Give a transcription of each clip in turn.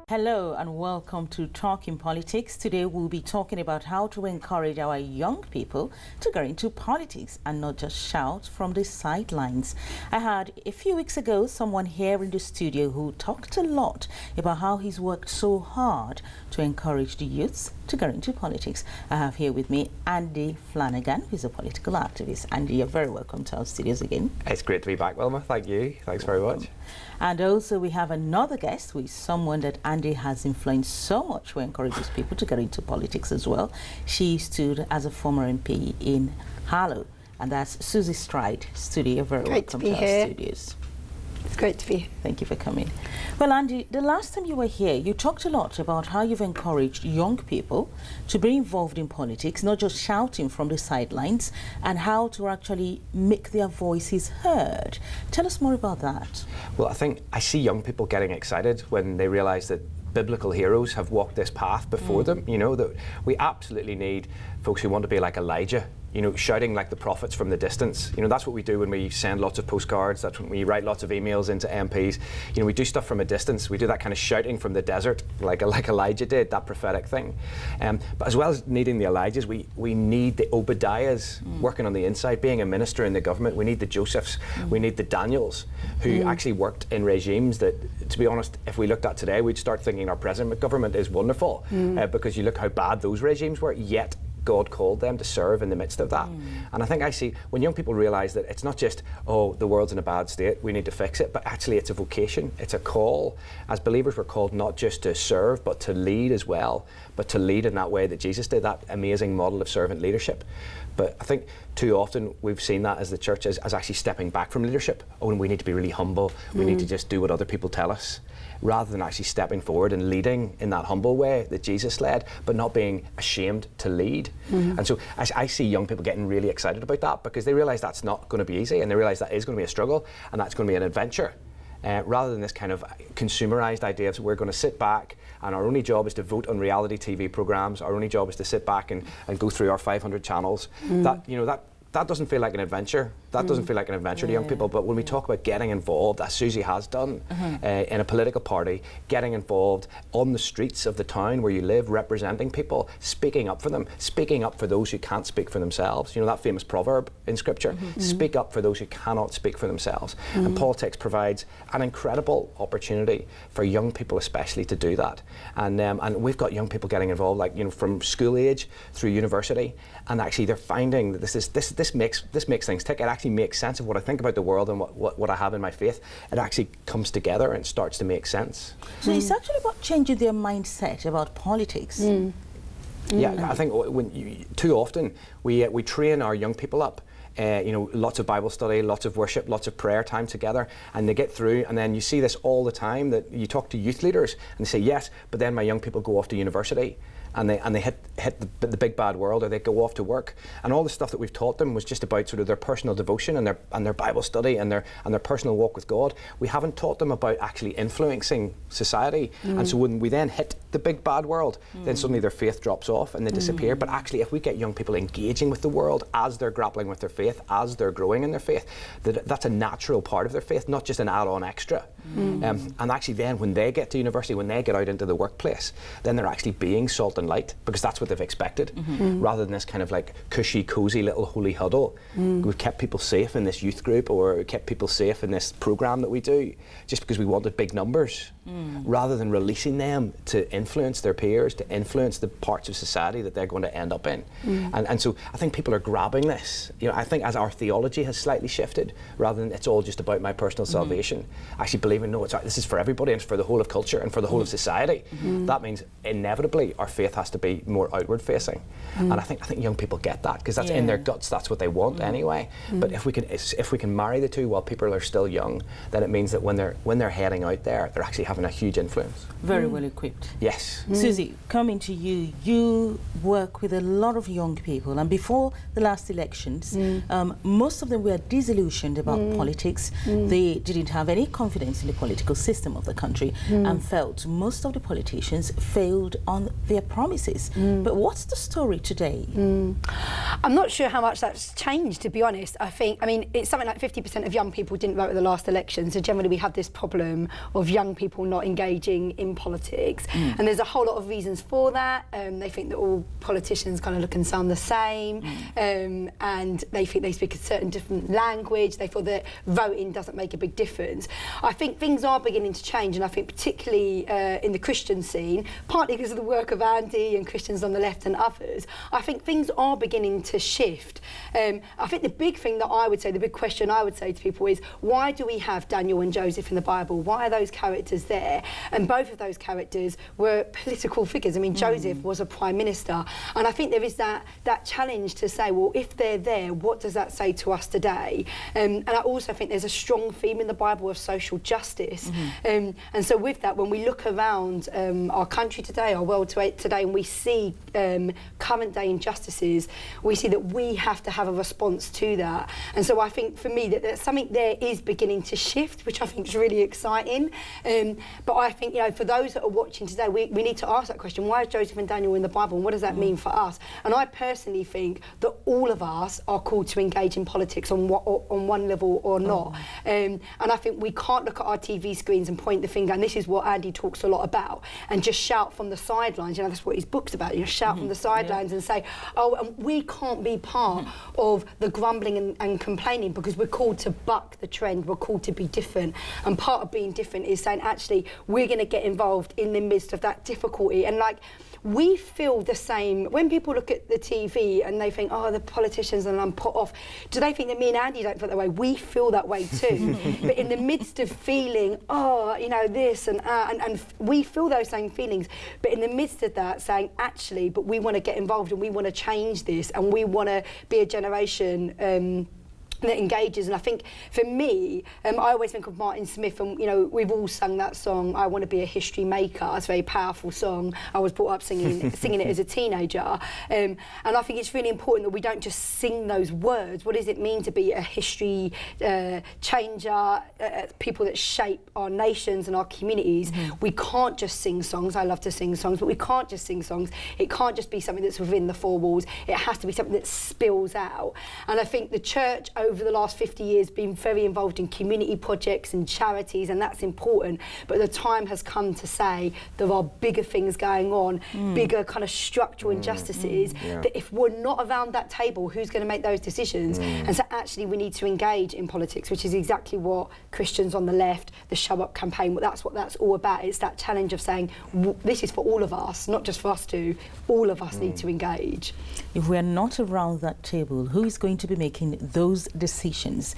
Hello and welcome to Talking Politics. Today we'll be talking about how to encourage our young people to get into politics and not just shout from the sidelines. I had a few weeks ago someone here in the studio who talked a lot about how he's worked so hard to encourage the youths to get into politics. I have here with me Andy Flannagan, who's a political activist. Andy, you're very welcome to our studios again. It's great to be back, Wilma. Thank you. Thanks very much. And also we have another guest who is someone that Andy has influenced so much who encourages people to get into politics as well. She stood as a former MP in Harlow, and that's Suzy Stride. Studio, very welcome to our studios. It's great to be here. Thank you for coming. Well, Andy, the last time you were here, you talked a lot about how you've encouraged young people to be involved in politics, not just shouting from the sidelines, and how to actually make their voices heard. Tell us more about that. Well, I think I see young people getting excited when they realise that biblical heroes have walked this path before them. You know, that we absolutely need folks who want to be like Elijah, you know, shouting like the prophets from the distance. You know, that's what we do when we send lots of postcards, that's when we write lots of emails into MPs. You know, we do stuff from a distance. We do that kind of shouting from the desert, like Elijah did, that prophetic thing. But as well as needing the Elijahs, we need the Obadiahs working on the inside, being a minister in the government. We need the Josephs, we need the Daniels, who actually worked in regimes that, to be honest, if we looked at today, we'd start thinking our present government is wonderful, because you look how bad those regimes were, yet God called them to serve in the midst of that. And I think I see when young people realise that it's not just, oh, the world's in a bad state, we need to fix it, but actually it's a vocation, it's a call. As believers, we're called not just to serve, but to lead as well, but to lead in that way that Jesus did, that amazing model of servant leadership. But I think too often we've seen that as the church as actually stepping back from leadership. Oh, and we need to be really humble, we need to just do what other people tell us, rather than actually stepping forward and leading in that humble way that Jesus led, but not being ashamed to lead. And so I see young people getting really excited about that, because they realise that's not going to be easy, and they realise that is going to be a struggle, and that's going to be an adventure. Rather than this kind of consumerised idea of we're going to sit back and our only job is to vote on reality TV programmes, our only job is to sit back and go through our 500 channels. That, you know, that doesn't feel like an adventure. That doesn't feel like an adventure to young people. But when we talk about getting involved, as Suzy has done, in a political party, getting involved on the streets of the town where you live, representing people, speaking up for them, speaking up for those who can't speak for themselves. You know, that famous proverb in Scripture, speak up for those who cannot speak for themselves. And politics provides an incredible opportunity for young people especially to do that. And we've got young people getting involved, like, you know, from school age through university, and actually they're finding that this makes things tick. It actually makes sense of what I think about the world and what I have in my faith. It actually comes together and starts to make sense. So it's actually about changing their mindset about politics. Yeah, I think too often we train our young people up. You know, lots of Bible study, lots of worship, lots of prayer time together, and they get through, and then you see this all the time, that you talk to youth leaders and they say, yes, but then my young people go off to university and they hit the big bad world, or they go off to work, and all the stuff that we've taught them was just about sort of their personal devotion and their Bible study and their personal walk with God. We haven't taught them about actually influencing society. And so when we then hit the big bad world, then suddenly their faith drops off and they disappear. But actually, if we get young people engaging with the world as they're grappling with their faith, as they're growing in their faith, that's a natural part of their faith, not just an add-on extra. And actually then when they get to university, when they get out into the workplace, then they're actually being salt and light, because that's what they've expected, rather than this kind of like cushy, cozy little holy huddle. We've kept people safe in this youth group, or kept people safe in this programme that we do, just because we wanted big numbers, rather than releasing them to influence their peers, to influence the parts of society that they're going to end up in. And so I think people are grabbing this. You know, I think as our theology has slightly shifted, rather than it's all just about my personal salvation, actually believing, no, this is for everybody, and it's for the whole of culture and for the whole of society. That means inevitably our faith has to be more outward facing. And I think young people get that, because that's in their guts, that's what they want anyway. But if we can marry the two while people are still young, then it means that when they're heading out there, they're actually having a huge influence. Very well equipped. Yeah. Yes. Suzy, coming to you, you work with a lot of young people, and before the last elections, most of them were disillusioned about politics. They didn't have any confidence in the political system of the country and felt most of the politicians failed on their promises. But what's the story today? I'm not sure how much that's changed, to be honest. I mean, it's something like 50% of young people didn't vote at the last election, so generally we have this problem of young people not engaging in politics. And there's a whole lot of reasons for that. They think that all politicians kind of look and sound the same, and they think they speak a certain different language. They feel that voting doesn't make a big difference. I think things are beginning to change, and I think particularly in the Christian scene, partly because of the work of Andy and Christians on the left and others, I think things are beginning to shift. I think the big thing that I would say, the big question I would say to people is, why do we have Daniel and Joseph in the Bible? Why are those characters there? And both of those characters were political figures. I mean, Joseph was a prime minister, and I think there is that challenge to say, well, if they're there, what does that say to us today? And I also think there's a strong theme in the Bible of social justice. And so with that, when we look around our country today, our world today, and we see current day injustices, we see that we have to have a response to that. And so I think for me that something there is beginning to shift, which I think is really exciting. But I think, you know, for those that are watching today, we need to ask that question: why is Joseph and Daniel in the Bible, and what does that mean for us? And I personally think that all of us are called to engage in politics on one level or not. And I think we can't look at our TV screens and point the finger, and this is what Andy talks a lot about, and just shout from the sidelines. You know, that's what his book's about. You know, shout from the sidelines and say, oh, and we can't be part of the grumbling and complaining, because we're called to buck the trend. We're called to be different, and part of being different is saying, actually, we're going to get involved in the midst of that difficulty. And like, we feel the same when people look at the TV and they think, oh, the politicians, and I'm put off. Do they think that me and Andy don't feel that way? We feel that way too. But in the midst of feeling, oh, you know, this and we feel those same feelings. But in the midst of that, saying, actually, but we want to get involved and we want to change this, and we want to be a generation that engages. And I think for me, I always think of Martin Smith, and you know, we've all sung that song, I Want to Be a History Maker. It's a very powerful song. I was brought up singing it as a teenager, and I think it's really important that we don't just sing those words. What does it mean to be a history changer, people that shape our nations and our communities? We can't just sing songs. I love to sing songs, but we can't just sing songs. It can't just be something that's within the four walls. It has to be something that spills out. And I think the church over the last 50 years been very involved in community projects and charities, and that's important, but the time has come to say there are bigger things going on, bigger kind of structural injustices, that if we're not around that table, who's going to make those decisions? And so actually we need to engage in politics, which is exactly what Christians on the left, the Show Up campaign, that's what that's all about. It's that challenge of saying, this is for all of us, not just for us two, all of us need to engage. If we're not around that table, who is going to be making those decisions?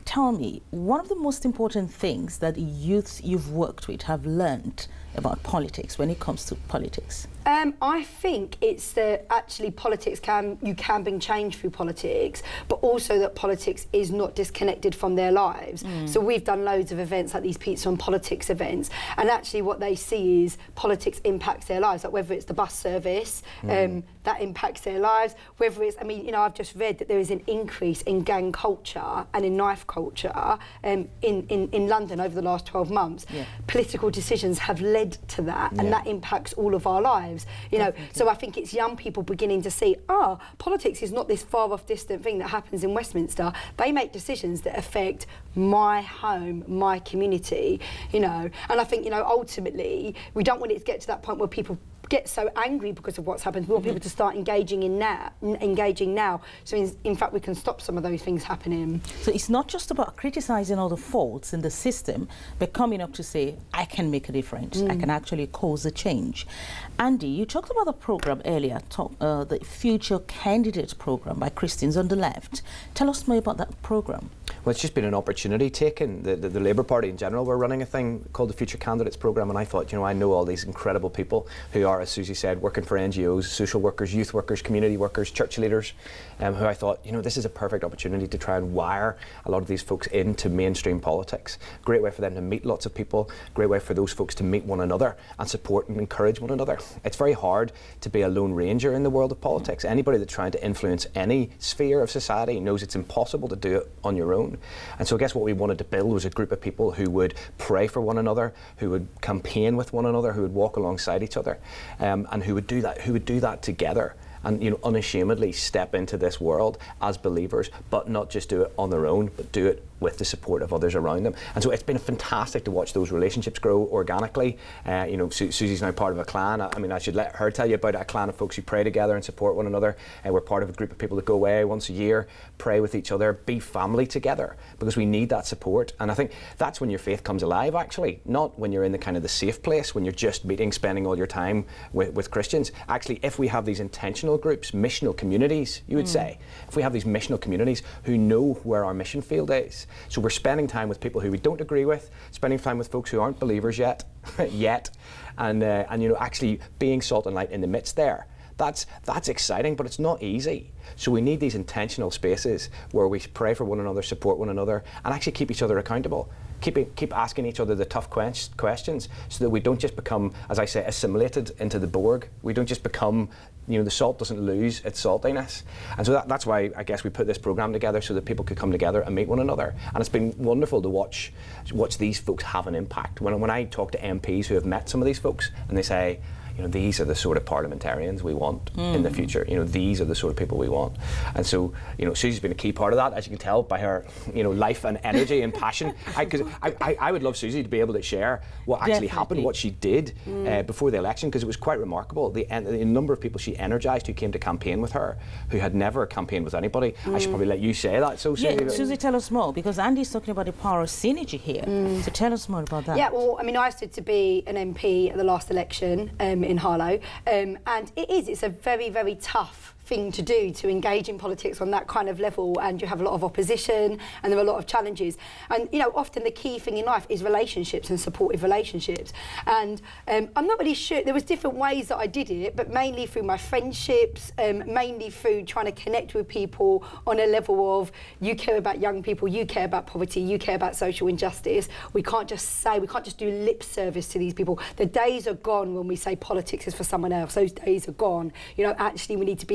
Tell me, one of the most important things that youths you've worked with have learned about politics when it comes to politics? I think it's that actually politics you can bring change through politics, but also that politics is not disconnected from their lives. So we've done loads of events like these Pizza and Politics events, and actually what they see is politics impacts their lives, like whether it's the bus service, that impacts their lives, whether it's, I mean, you know, I've just read that there is an increase in gang culture and in knife culture in London over the last 12 months. Political decisions have led to that, and that impacts all of our lives. You know, so I think it's young people beginning to see, politics is not this far off distant thing that happens in Westminster. They make decisions that affect my home, my community, you know. And I think, you know, ultimately we don't want it to get to that point where people get so angry because of what's happened. We want people to start engaging now. So in fact we can stop some of those things happening. So it's not just about criticizing all the faults in the system, but coming up to say, I can make a difference. I can actually cause a change. Andy, you talked about the program earlier, the Future Candidate program by Christians on the Left. Tell us more about that program. Well, it's just been an opportunity taken. The Labour Party in general were running a thing called the Future Candidates Programme, and I thought, you know, I know all these incredible people who are, as Suzy said, working for NGOs, social workers, youth workers, community workers, church leaders, who I thought, you know, this is a perfect opportunity to try and wire a lot of these folks into mainstream politics. Great way for them to meet lots of people, great way for those folks to meet one another and support and encourage one another. It's very hard to be a lone ranger in the world of politics. Anybody that's trying to influence any sphere of society knows it's impossible to do it on your own. And so I guess what we wanted to build was a group of people who would pray for one another, who would campaign with one another, who would walk alongside each other, and who would do that together. And, you know, unashamedly step into this world as believers, but not just do it on their own, but do it with the support of others around them. And so it's been fantastic to watch those relationships grow organically. You know, Suzy's now part of a clan. I mean, I should let her tell you about a clan of folks who pray together and support one another. We're part of a group of people that go away once a year, pray with each other, be family together, because we need that support. And I think that's when your faith comes alive, actually, not when you're in the kind of the safe place, when you're just meeting, spending all your time with Christians. Actually, if we have these intentional groups, missional communities, you would say, if we have these missional communities who know where our mission field is, so we're spending time with people who we don't agree with, spending time with folks who aren't believers yet, and you know, actually being salt and light in the midst there. That's exciting, but it's not easy. So we need these intentional spaces where we pray for one another, support one another, and actually keep each other accountable. Keep asking each other the tough questions, so that we don't just become, as I say, assimilated into the Borg. We don't just become, you know, the salt doesn't lose its saltiness. And so that's why I guess we put this programme together, so that people could come together and meet one another. And it's been wonderful to watch these folks have an impact. When I talk to MPs who have met some of these folks, and they say, you know, these are the sort of parliamentarians we want in the future. You know, these are the sort of people we want. And so, you know, Suzy's been a key part of that, as you can tell by her, you know, life and energy and passion. Because I would love Suzy to be able to share what actually happened, what she did before the election, because it was quite remarkable. The number of people she energised who came to campaign with her, who had never campaigned with anybody. I should probably let you say that. So, Suzy, yeah, Suzy, tell us more, because Andy's talking about the power of synergy here. So tell us more about that. Yeah, well, I mean, I stood to be an MP at the last election in Harlow, and it's a very, very tough thing to do, to engage in politics on that kind of level, and you have a lot of opposition and there are a lot of challenges. And, you know, often the key thing in life is relationships and supportive relationships. And I'm not really sure, there was different ways that I did it, but mainly through my friendships, mainly through trying to connect with people on a level of, you care about young people, you care about poverty, you care about social injustice. We can't just do lip service to these people. The days are gone when we say politics is for someone else. Those days are gone. You know, actually we need to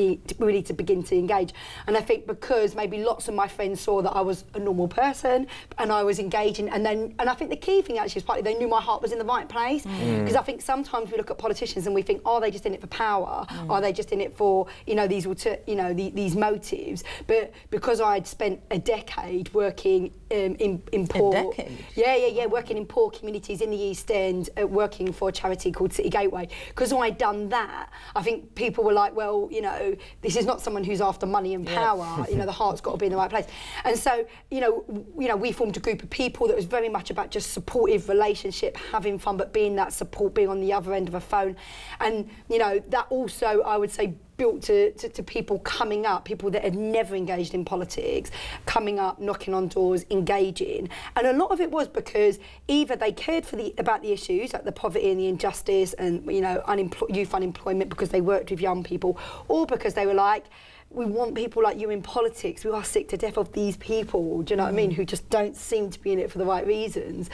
begin to engage. And I think because maybe lots of my friends saw that I was a normal person and I was engaging, and I think the key thing actually is partly they knew my heart was in the right place. Because I think sometimes we look at politicians and we think, are they just in it for power? Are they just in it for, you know, these motives? But because I'd spent a decade working in poor... A decade? Yeah, working in poor communities in the East End, working for a charity called City Gateway. Because I'd done that, I think people were like, well, you know, this is not someone who's after money and power. You know, the heart's got to be in the right place. And so, you know, we formed a group of people that was very much about just supportive relationship, having fun, but being that support, being on the other end of a phone. And, you know, that also, I would say, built to people coming up, people that had never engaged in politics, coming up, knocking on doors, engaging. And a lot of it was because either they cared about the issues, like the poverty and the injustice and, you know, youth unemployment, because they worked with young people, or because they were like, we want people like you in politics. We are sick to death of these people, do you know what I mean, who just don't seem to be in it for the right reasons.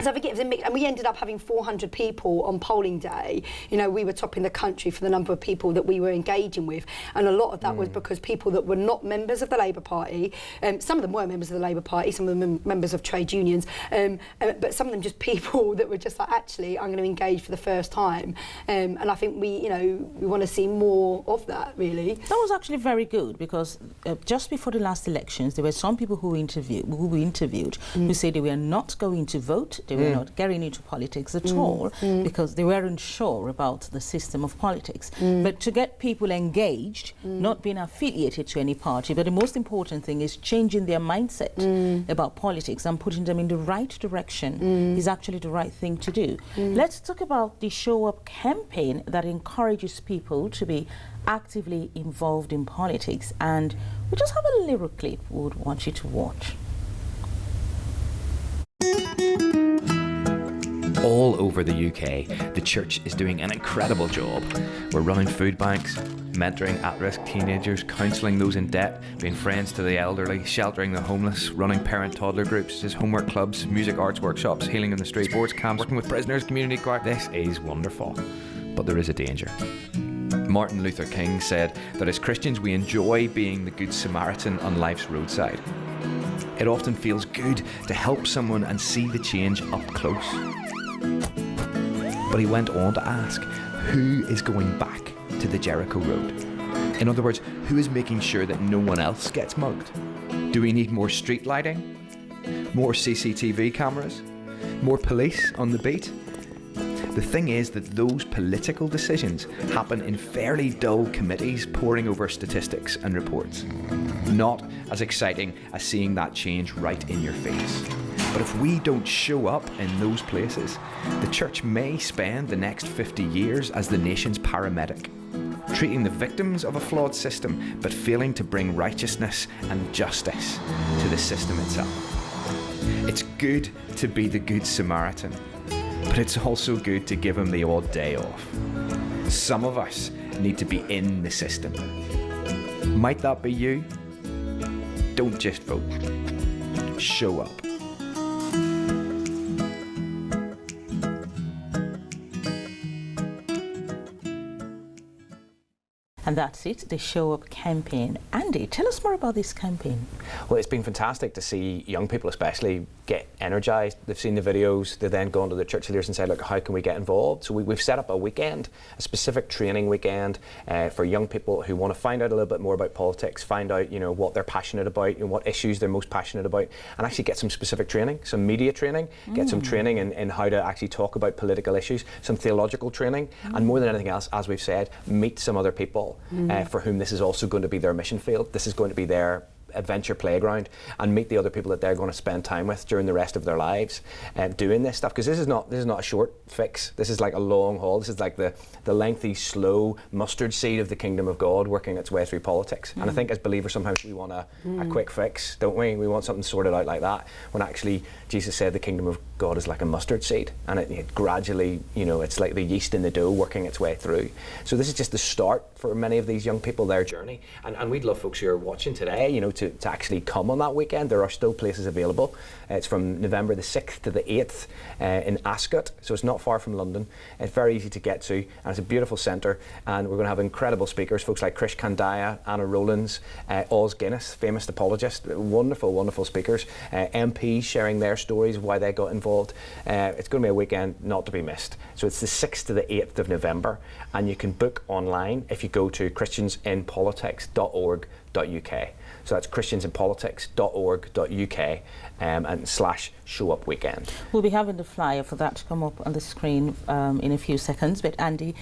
So I think it was a mix, and we ended up having 400 people on polling day. You know, we were topping the country for the number of people that we were engaging with, and a lot of that was because people that were not members of the Labour Party, some of them were members of the Labour Party, some of them members of trade unions, but some of them just people that were just like, actually, I'm going to engage for the first time. And I think we want to see more of that, really. That was actually very good, because just before the last elections, there were some people who we interviewed who said they were not going to vote. They were not getting into politics at all because they weren't sure about the system of politics. But to get people engaged, not being affiliated to any party, but the most important thing is changing their mindset about politics and putting them in the right direction is actually the right thing to do. Let's talk about the Show Up campaign that encourages people to be actively involved in politics, and we just have a little clip we would want you to watch. All over the UK, the church is doing an incredible job. We're running food banks, mentoring at-risk teenagers, counselling those in debt, being friends to the elderly, sheltering the homeless, running parent-toddler groups, there's homework clubs, music arts workshops, healing in the street, sports camps, working with prisoners, community choir. This is wonderful, but there is a danger. Martin Luther King said that as Christians we enjoy being the Good Samaritan on life's roadside. It often feels good to help someone and see the change up close. But he went on to ask, who is going back to the Jericho Road? In other words, who is making sure that no one else gets mugged? Do we need more street lighting? More CCTV cameras? More police on the beat? The thing is that those political decisions happen in fairly dull committees poring over statistics and reports. Not as exciting as seeing that change right in your face. But if we don't show up in those places, the church may spend the next 50 years as the nation's paramedic, treating the victims of a flawed system, but failing to bring righteousness and justice to the system itself. It's good to be the Good Samaritan, but it's also good to give him the odd day off. Some of us need to be in the system. Might that be you? Don't just vote. Show up. And that's it, the Show Up campaign. Andy, tell us more about this campaign. Well, it's been fantastic to see young people especially get energised. They've seen the videos, they've then gone to the church leaders and said, look, how can we get involved? So we've set up a weekend, a specific training weekend for young people who want to find out a little bit more about politics, find out, you know, what they're passionate about and what issues they're most passionate about, and actually get some specific training, some media training, get some training in how to actually talk about political issues, some theological training, and more than anything else, as we've said, meet some other people for whom this is also going to be their mission field. This is going to be their adventure playground, and meet the other people that they're going to spend time with during the rest of their lives doing this stuff, because this is not a short fix. This is like a long haul. This is like the lengthy, slow mustard seed of the kingdom of God working its way through politics. And I think as believers sometimes we want a quick fix, don't we? We want something sorted out like that, when actually Jesus said the kingdom of God is like a mustard seed, and it gradually, you know, it's like the yeast in the dough working its way through. So this is just the start for many of these young people, their journey, and we'd love folks who are watching today, you know, to actually come on that weekend. There are still places available. It's from November the 6th to the 8th in Ascot, so it's not far from London. It's very easy to get to, and it's a beautiful centre, and we're going to have incredible speakers, folks like Krish Kandaya, Anna Rowlands, Oz Guinness, famous apologist, wonderful, wonderful speakers, MPs sharing their stories of why they got involved. It's going to be a weekend not to be missed. So it's the 6th to the 8th of November, and you can book online if you go to christiansinpolitics.org.uk. So that's christiansinpolitics.org.uk and /showupweekend. We'll be having the flyer for that to come up on the screen in a few seconds. But Andy,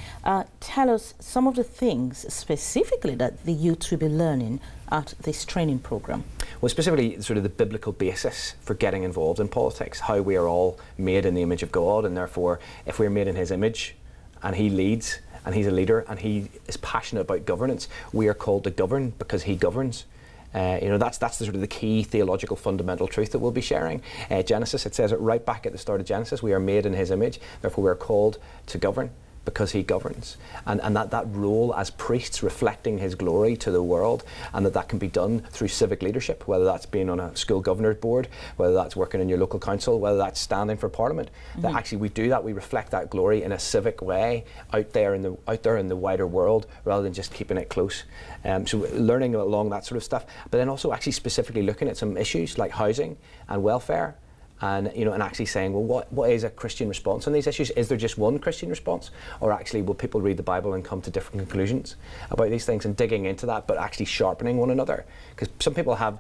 tell us some of the things specifically that the youth will be learning at this training program. Well, specifically sort of the biblical basis for getting involved in politics, how we are all made in the image of God, and therefore if we're made in his image and he leads and he's a leader and he is passionate about governance, we are called to govern because he governs. You know, that's the sort of the key theological fundamental truth that we'll be sharing. Genesis, it says it right back at the start of Genesis, we are made in his image, therefore we are called to govern because he governs. And that role as priests reflecting his glory to the world, and that can be done through civic leadership, whether that's being on a school governor's board, whether that's working in your local council, whether that's standing for parliament, that actually we do that, we reflect that glory in a civic way out there in the wider world, rather than just keeping it close. So learning along that sort of stuff, but then also actually specifically looking at some issues like housing and welfare, and you know, and actually saying, well, what is a Christian response on these issues? Is there just one Christian response, or actually will people read the Bible and come to different conclusions about these things, and digging into that, but actually sharpening one another? Because some people have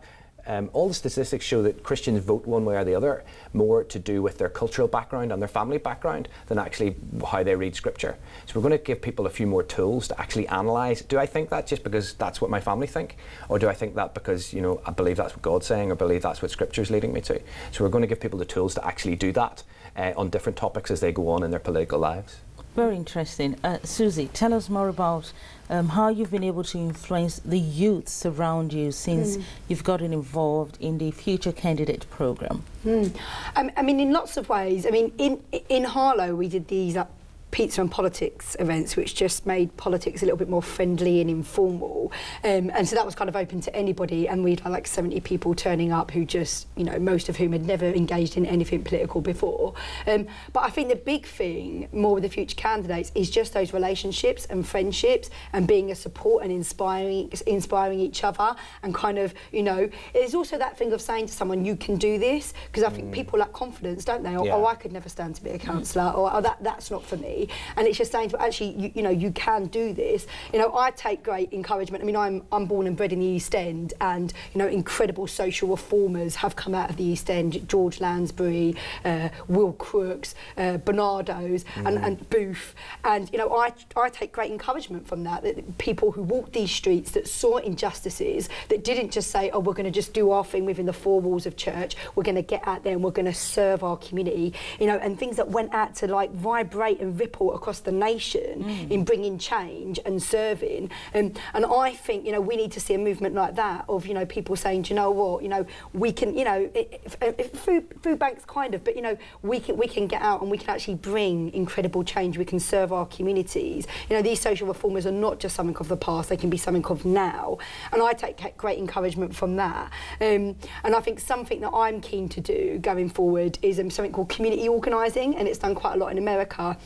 all the statistics show that Christians vote one way or the other more to do with their cultural background and their family background than actually how they read scripture. So we're going to give people a few more tools to actually analyse, do I think that just because that's what my family think, or do I think that because, you know, I believe that's what God's saying, or believe that's what scripture's leading me to? So we're going to give people the tools to actually do that on different topics as they go on in their political lives. Very interesting. Suzy, tell us more about how you've been able to influence the youths around you since you've gotten involved in the Future Candidate Programme. I mean, in lots of ways. I mean, in Harlow, we did these pizza and politics events, which just made politics a little bit more friendly and informal, and so that was kind of open to anybody, and we had like 70 people turning up who just, you know, most of whom had never engaged in anything political before, but I think the big thing more with the future candidates is just those relationships and friendships and being a support and inspiring each other, and kind of, you know, there's also that thing of saying to someone, you can do this, because I think people lack confidence, don't they? Or, oh, I could never stand to be a councillor, or oh, that's not for me. And it's just saying to actually, you know, you can do this. You know, I take great encouragement. I mean, I'm born and bred in the East End, and, you know, incredible social reformers have come out of the East End. George Lansbury, Will Crooks, Bernardo's, and Booth. And, you know, I take great encouragement from that people who walked these streets, that saw injustices, that didn't just say, oh, we're going to just do our thing within the four walls of church. We're going to get out there and we're going to serve our community. You know, and things that went out to like vibrate and ripple across the nation in bringing change and serving. And I think, you know, we need to see a movement like that of, you know, people saying, do you know what, you know, we can, you know, food banks kind of, but, you know, we can get out and we can actually bring incredible change. We can serve our communities. You know, these social reformers are not just something of the past, they can be something of now. And I take great encouragement from that. And I think something that I'm keen to do going forward is something called community organising, and it's done quite a lot in America,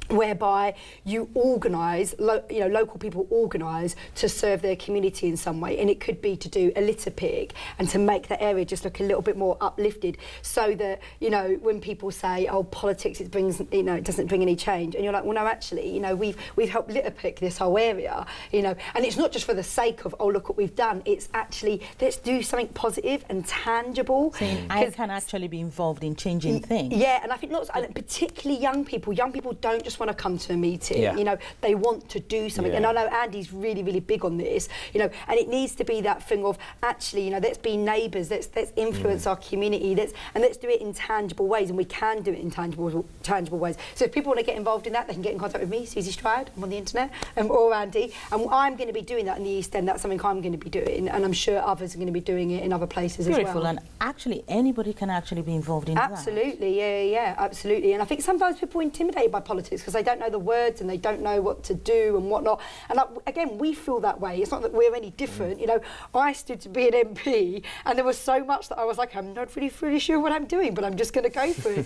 whereby you organise, you know, local people organise to serve their community in some way, and it could be to do a litter pick and to make the area just look a little bit more uplifted, so that, you know, when people say, oh, politics, it brings, you know, it doesn't bring any change, and you're like, well, no, actually, you know, we've helped litter pick this whole area, you know, and it's not just for the sake of, oh, look what we've done, it's actually, let's do something positive and tangible. So I can actually be involved in changing things. Yeah, and I think lots, and particularly young people don't just want to come to a meeting, you know, they want to do something. And I know Andy's really, really big on this, you know, and it needs to be that thing of actually, you know, let's be neighbours, let's influence our community, let's do it in tangible ways, and we can do it in tangible ways. So if people want to get involved in that, they can get in contact with me, Suzy Stride, I'm on the internet, or Andy, and I'm going to be doing that in the East End. That's something I'm going to be doing, and I'm sure others are going to be doing it in other places as well. Beautiful, and actually anybody can actually be involved in that. Absolutely, yeah, absolutely. And I think sometimes people are intimidated by politics because they don't know the words and they don't know what to do and whatnot. And again, we feel that way. It's not that we're any different. You know, I stood to be an MP, and there was so much that I was like, I'm not really sure what I'm doing, but I'm just going to go for it.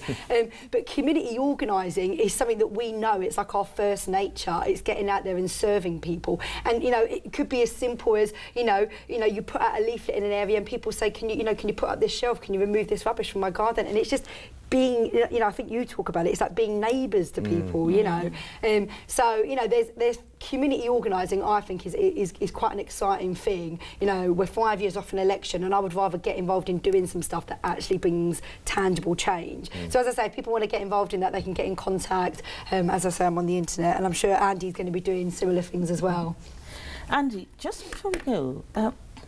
But community organising is something that we know. It's like our first nature. It's getting out there and serving people. And, you know, it could be as simple as, you know, you put out a leaflet in an area and people say, can you put up this shelf? Can you remove this rubbish from my garden? And it's just being, you know, I think you talk about it, it's like being neighbours to people, you know. So, you know, there's community organising, I think, is quite an exciting thing. You know, we're 5 years off an election, and I would rather get involved in doing some stuff that actually brings tangible change. So as I say, if people want to get involved in that, they can get in contact. As I say, I'm on the internet, and I'm sure Andy's going to be doing similar things as well. Andy, just before we go,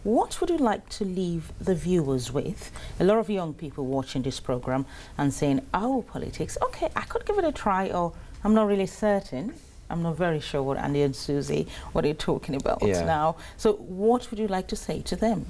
what would you like to leave the viewers with? A lot of young people watching this programme and saying, oh, politics, okay, I could give it a try, or I'm not really certain. I'm not very sure what Andy and Suzy, what they're talking about now. So what would you like to say to them?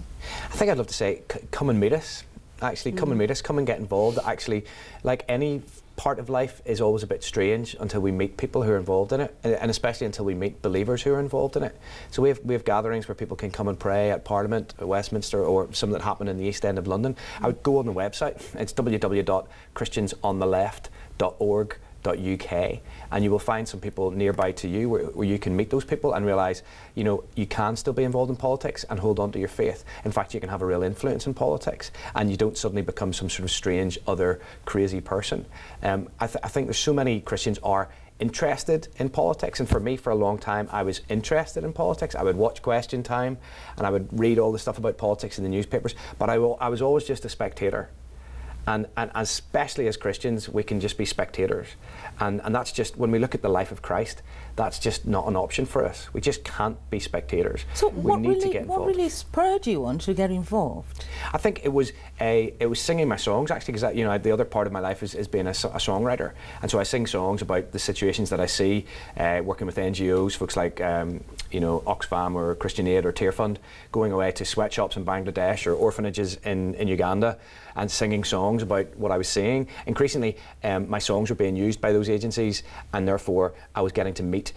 I think I'd love to say, come and meet us. Actually, come and meet us, come and get involved. Actually, like any part of life is always a bit strange until we meet people who are involved in it, and especially until we meet believers who are involved in it. So we have gatherings where people can come and pray at Parliament, at Westminster, or some that happen in the East End of London. I would go on the website. It's www.christiansontheleft.org.uk, and you will find some people nearby to you where you can meet those people and realise, you know, you can still be involved in politics and hold on to your faith. In fact, you can have a real influence in politics, and you don't suddenly become some sort of strange, other, crazy person. I think there's so many Christians are interested in politics, and for me, for a long time, I was interested in politics. I would watch Question Time, and I would read all the stuff about politics in the newspapers, but I was always just a spectator. And especially as Christians, we can just be spectators. And that's just, when we look at the life of Christ, that's just not an option for us. We just can't be spectators. So we need to get involved. What really spurred you on to get involved? I think it was singing my songs, actually, because you know, the other part of my life is being a songwriter, and so I sing songs about the situations that I see working with NGOs, folks like you know, Oxfam or Christian Aid or Tear Fund, going away to sweatshops in Bangladesh or orphanages in Uganda and singing songs about what I was seeing. Increasingly, my songs were being used by those agencies, and therefore I was getting to meet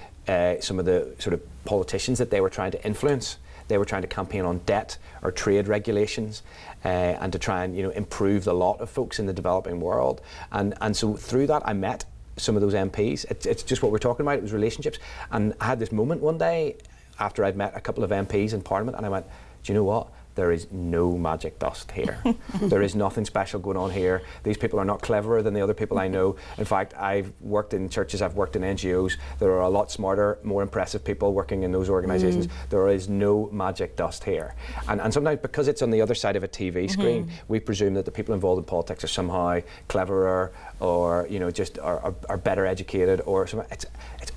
some of the sort of politicians that they were trying to influence. They were trying to campaign on debt or trade regulations and to try and, you know, improve the lot of folks in the developing world. And so through that I met some of those MPs. It's just what we're talking about, it was relationships. And I had this moment one day after I'd met a couple of MPs in Parliament, and I went, do you know what? There is no magic dust here. There is nothing special going on here. These people are not cleverer than the other people I know. In fact, I've worked in churches, I've worked in NGOs. There are a lot smarter, more impressive people working in those organisations. There is no magic dust here. And sometimes, because it's on the other side of a TV screen, we presume that the people involved in politics are somehow cleverer, or, you know, just are better educated, or something. It's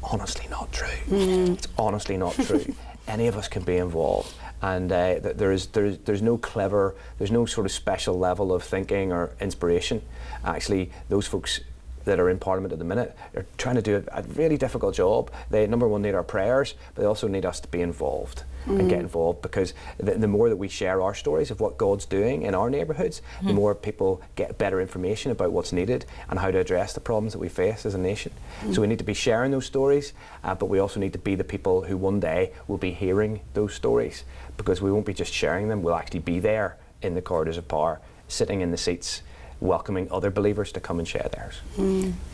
honestly not true. It's honestly not true. Any of us can be involved. And there's no clever, there's no sort of special level of thinking or inspiration. Actually, those folks that are in Parliament at the minute are trying to do a really difficult job. They, number one, need our prayers, but they also need us to be involved and get involved, because the more that we share our stories of what God's doing in our neighbourhoods, the more people get better information about what's needed and how to address the problems that we face as a nation. So we need to be sharing those stories, but we also need to be the people who one day will be hearing those stories, because we won't be just sharing them, we'll actually be there in the corridors of power, sitting in the seats, welcoming other believers to come and share theirs.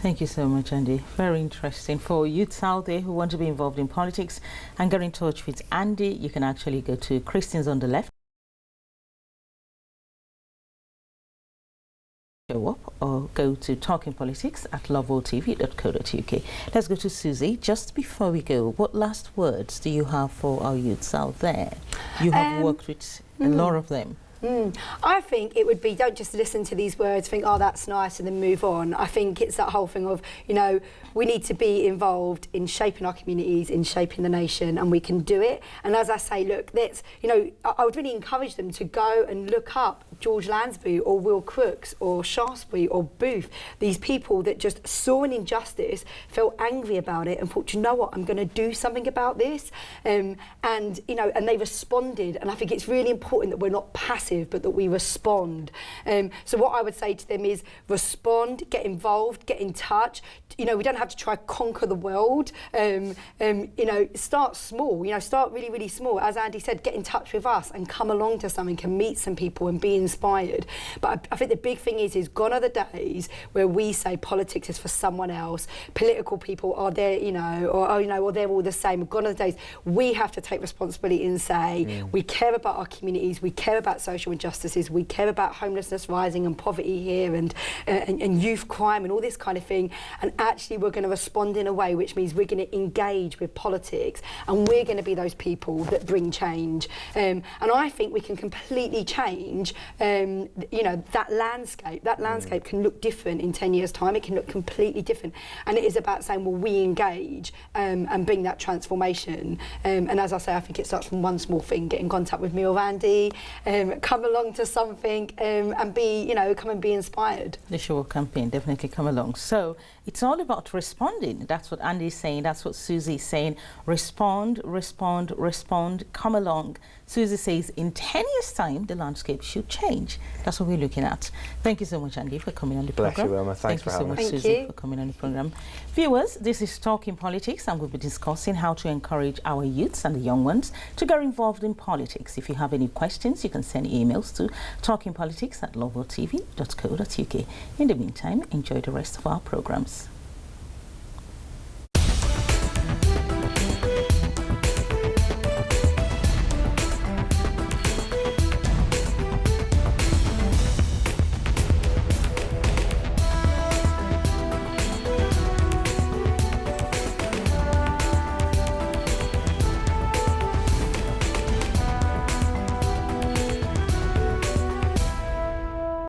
Thank you so much, Andy. Very interesting. For youths out there who want to be involved in politics and get in touch with Andy, you can actually go to Christians on the Left, show up, or go to talkingpolitics@loveworldtv.co.uk. Let's go to Suzy. Just before we go, what last words do you have for our youths out there? You have worked with a lot of them. I think it would be, don't just listen to these words, think, oh, that's nice, and then move on. I think it's that whole thing of, you know, we need to be involved in shaping our communities, in shaping the nation, and we can do it. And as I say, look, that's, you know, I would really encourage them to go and look up George Lansbury or Will Crooks or Shaftesbury or Booth, these people that just saw an injustice, felt angry about it, and thought, you know what, I'm going to do something about this. And, you know, and they responded. And I think it's really important that we're not passive, but that we respond. So what I would say to them is respond, get involved, get in touch. You know, we don't have to try conquer the world. You know, start small, you know, start really, really small. As Andy said, get in touch with us and come along to something and meet some people and be inspired. But I think the big thing is gone are the days where we say politics is for someone else, political people are there, you know, or, you know, or they're all the same. Gone are the days. We have to take responsibility and say, we care about our communities, we care about social injustices, we care about homelessness rising and poverty here, and youth crime and all this kind of thing, and actually we're going to respond in a way which means we're going to engage with politics, and we're going to be those people that bring change, and I think we can completely change you know, that landscape can look different in 10 years time, it can look completely different, and it is about saying, well, we engage and bring that transformation, and as I say, I think it starts from one small thing, get in contact with me or Andy, come along to something and be, you know, come and be inspired. The show campaign, definitely come along. So it's all about responding. That's what Andy's saying, that's what Suzy's saying. Respond, respond, respond, come along. Suzy says in 10 years' time, the landscape should change. That's what we're looking at. Thank you so much, Andy, for coming on the program. Bless you, Wilma. Thanks for having me. Thank you so much, Suzy, for coming on the program. Viewers, this is Talking Politics, and we'll be discussing how to encourage our youths and the young ones to get involved in politics. If you have any questions, you can send emails to talkingpolitics@loveworldtv.co.uk. In the meantime, enjoy the rest of our programs.